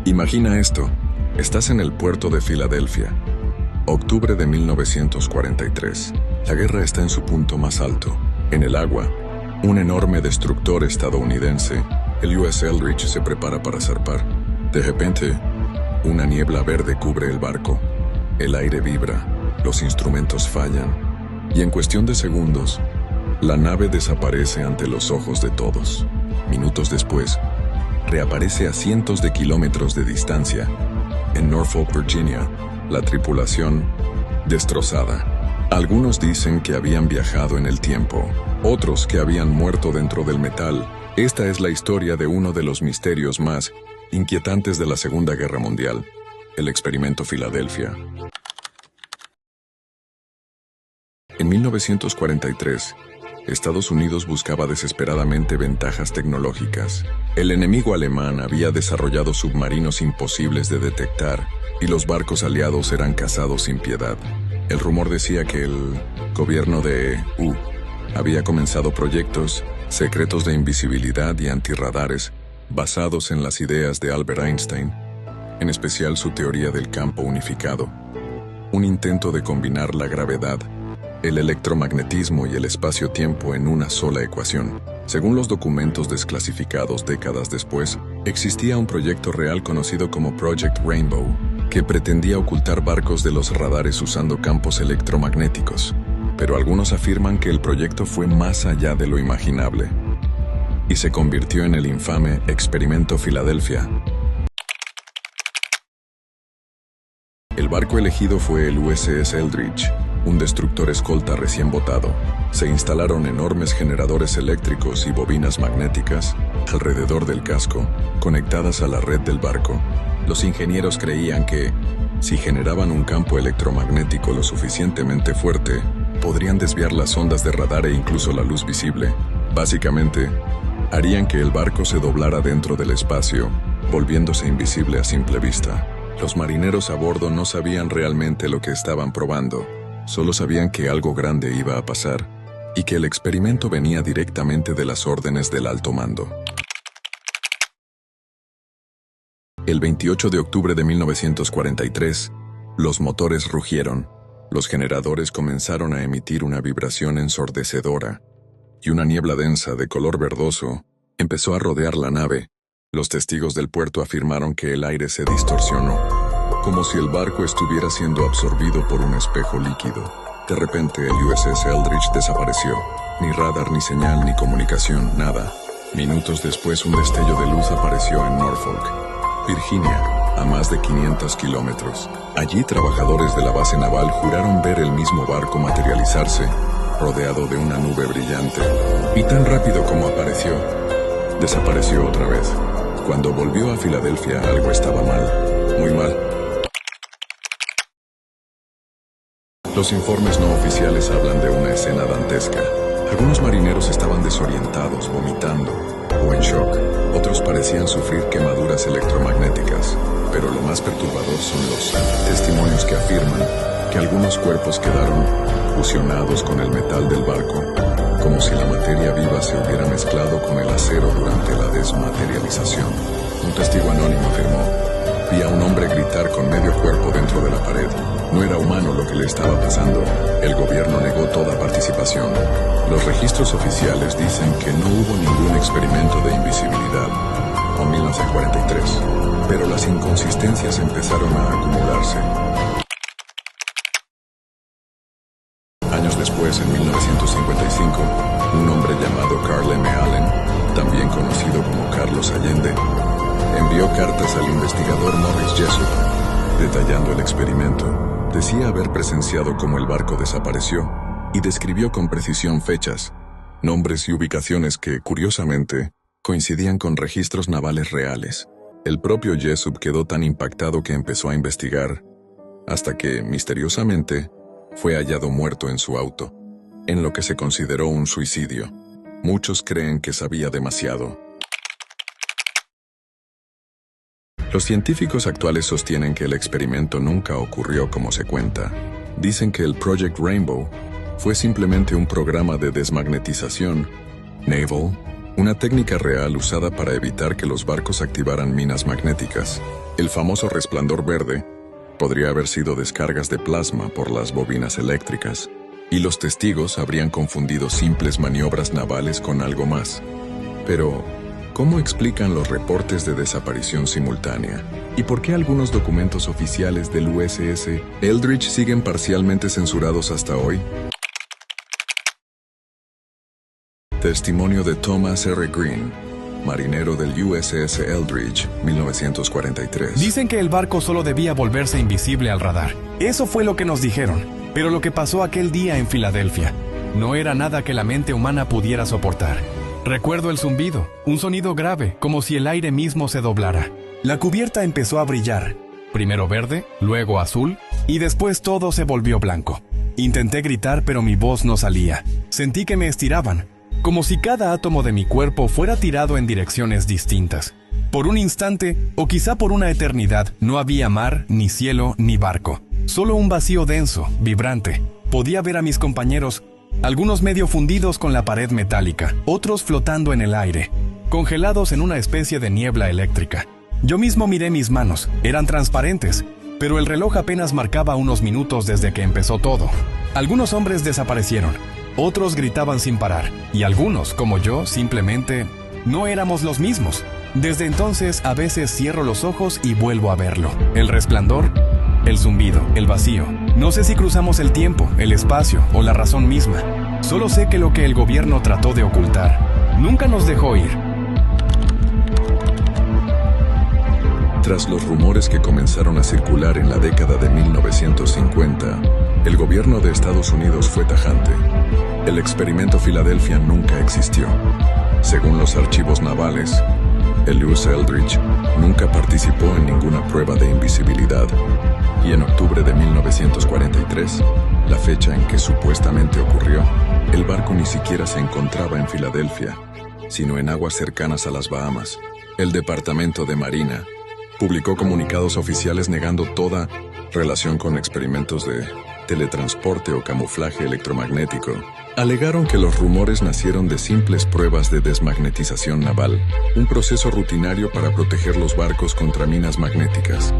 Imagina esto. Estás en el puerto de Filadelfia. Octubre de 1943. La guerra está en su punto más alto. En el agua, un enorme destructor estadounidense, el USS Eldridge, se prepara para zarpar. De repente, una niebla verde cubre el barco. El aire vibra, los instrumentos fallan, y en cuestión de segundos, la nave desaparece ante los ojos de todos. Minutos después, reaparece a cientos de kilómetros de distancia, en Norfolk, Virginia, la tripulación destrozada. Algunos dicen que habían viajado en el tiempo, otros que habían muerto dentro del metal. Esta es la historia de uno de los misterios más inquietantes de la Segunda Guerra Mundial, el experimento Filadelfia. En 1943, Estados Unidos buscaba desesperadamente ventajas tecnológicas. El enemigo alemán había desarrollado submarinos imposibles de detectar y los barcos aliados eran cazados sin piedad. El rumor decía que el gobierno de había comenzado proyectos secretos de invisibilidad y antirradares basados en las ideas de Albert Einstein, en especial su teoría del campo unificado, un intento de combinar la gravedad, el electromagnetismo y el espacio-tiempo en una sola ecuación. Según los documentos desclasificados décadas después, existía un proyecto real conocido como Project Rainbow, que pretendía ocultar barcos de los radares usando campos electromagnéticos. Pero algunos afirman que el proyecto fue más allá de lo imaginable y se convirtió en el infame Experimento Filadelfia. El barco elegido fue el USS Eldridge, un destructor escolta recién botado. Se instalaron enormes generadores eléctricos y bobinas magnéticas alrededor del casco, conectadas a la red del barco. Los ingenieros creían que, si generaban un campo electromagnético lo suficientemente fuerte, podrían desviar las ondas de radar e incluso la luz visible. Básicamente, harían que el barco se doblara dentro del espacio, volviéndose invisible a simple vista. Los marineros a bordo no sabían realmente lo que estaban probando, solo sabían que algo grande iba a pasar y que el experimento venía directamente de las órdenes del alto mando. El 28 de octubre de 1943, los motores rugieron, los generadores comenzaron a emitir una vibración ensordecedora, y una niebla densa de color verdoso empezó a rodear la nave. Los testigos del puerto afirmaron que el aire se distorsionó, como si el barco estuviera siendo absorbido por un espejo líquido. De repente el USS Eldridge desapareció. Ni radar, ni señal, ni comunicación, nada. Minutos después un destello de luz apareció en Norfolk, Virginia, a más de 500 kilómetros. Allí trabajadores de la base naval juraron ver el mismo barco materializarse, rodeado de una nube brillante. Y tan rápido como apareció, desapareció otra vez. Cuando volvió a Filadelfia, algo estaba mal, muy mal. Los informes no oficiales hablan de una escena dantesca. Algunos marineros estaban desorientados, vomitando o en shock. Otros parecían sufrir quemaduras electromagnéticas. Pero lo más perturbador son los testimonios que afirman que algunos cuerpos quedaron fusionados con el metal del barco, como si la materia viva se hubiera mezclado con el acero durante la desmaterialización. Un testigo anónimo afirmó: vi a un hombre gritar con medio cuerpo dentro de la pared. No era humano lo que le estaba pasando. El gobierno negó toda participación. Los registros oficiales dicen que no hubo ningún experimento de invisibilidad, en 1943, pero las inconsistencias empezaron a acumularse. Años después, en 1955, un hombre llamado Carl M. Allen, también conocido como Carlos Allende, envió cartas al investigador Morris Jesup, detallando el experimento. Decía haber presenciado cómo el barco desapareció y describió con precisión fechas, nombres y ubicaciones que, curiosamente, coincidían con registros navales reales. El propio Jesup quedó tan impactado que empezó a investigar, hasta que, misteriosamente, fue hallado muerto en su auto, en lo que se consideró un suicidio. Muchos creen que sabía demasiado. Los científicos actuales sostienen que el experimento nunca ocurrió como se cuenta. Dicen que el Project Rainbow fue simplemente un programa de desmagnetización, naval, una técnica real usada para evitar que los barcos activaran minas magnéticas. El famoso resplandor verde podría haber sido descargas de plasma por las bobinas eléctricas, y los testigos habrían confundido simples maniobras navales con algo más. Pero, ¿cómo explican los reportes de desaparición simultánea? ¿Y por qué algunos documentos oficiales del USS Eldridge siguen parcialmente censurados hasta hoy? Testimonio de Thomas R. Green, marinero del USS Eldridge, 1943. Dicen que el barco solo debía volverse invisible al radar. Eso fue lo que nos dijeron. Pero lo que pasó aquel día en Filadelfia no era nada que la mente humana pudiera soportar. Recuerdo el zumbido, un sonido grave, como si el aire mismo se doblara. La cubierta empezó a brillar, primero verde, luego azul, y después todo se volvió blanco. Intenté gritar, pero mi voz no salía. Sentí que me estiraban, como si cada átomo de mi cuerpo fuera tirado en direcciones distintas. Por un instante, o quizá por una eternidad, no había mar, ni cielo, ni barco. Solo un vacío denso, vibrante. Podía ver a mis compañeros, algunos medio fundidos con la pared metálica, otros flotando en el aire, congelados en una especie de niebla eléctrica. Yo mismo miré mis manos, eran transparentes, pero el reloj apenas marcaba unos minutos desde que empezó todo. Algunos hombres desaparecieron, otros gritaban sin parar, y algunos, como yo, simplemente no éramos los mismos. Desde entonces, a veces cierro los ojos y vuelvo a verlo. El resplandor, el zumbido, el vacío. No sé si cruzamos el tiempo, el espacio o la razón misma. Solo sé que lo que el gobierno trató de ocultar nunca nos dejó ir. Tras los rumores que comenzaron a circular en la década de 1950, el gobierno de Estados Unidos fue tajante. El experimento Filadelfia nunca existió. Según los archivos navales, el USS Eldridge nunca participó en ninguna prueba de invisibilidad, y en octubre de 1943, la fecha en que supuestamente ocurrió, el barco ni siquiera se encontraba en Filadelfia, sino en aguas cercanas a las Bahamas. El Departamento de Marina publicó comunicados oficiales negando toda relación con experimentos de teletransporte o camuflaje electromagnético. Alegaron que los rumores nacieron de simples pruebas de desmagnetización naval, un proceso rutinario para proteger los barcos contra minas magnéticas.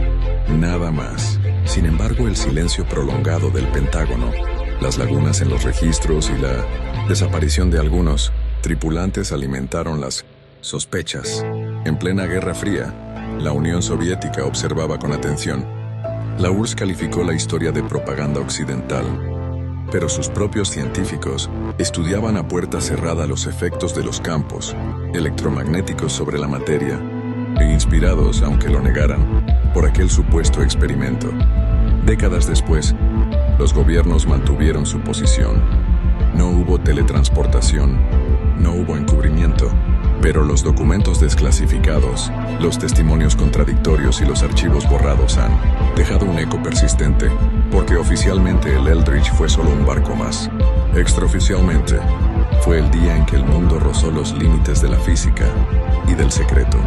Nada más. Sin embargo, el silencio prolongado del Pentágono, las lagunas en los registros y la desaparición de algunos tripulantes alimentaron las sospechas. En plena Guerra Fría, la Unión Soviética observaba con atención. La URSS calificó la historia de propaganda occidental, pero sus propios científicos estudiaban a puerta cerrada los efectos de los campos electromagnéticos sobre la materia, e inspirados, aunque lo negaran, por aquel supuesto experimento. Décadas después, los gobiernos mantuvieron su posición. No hubo teletransportación, no hubo encubrimiento, pero los documentos desclasificados, los testimonios contradictorios y los archivos borrados han dejado un eco persistente, porque oficialmente el Eldridge fue solo un barco más. Extraoficialmente, fue el día en que el mundo rozó los límites de la física y del secreto.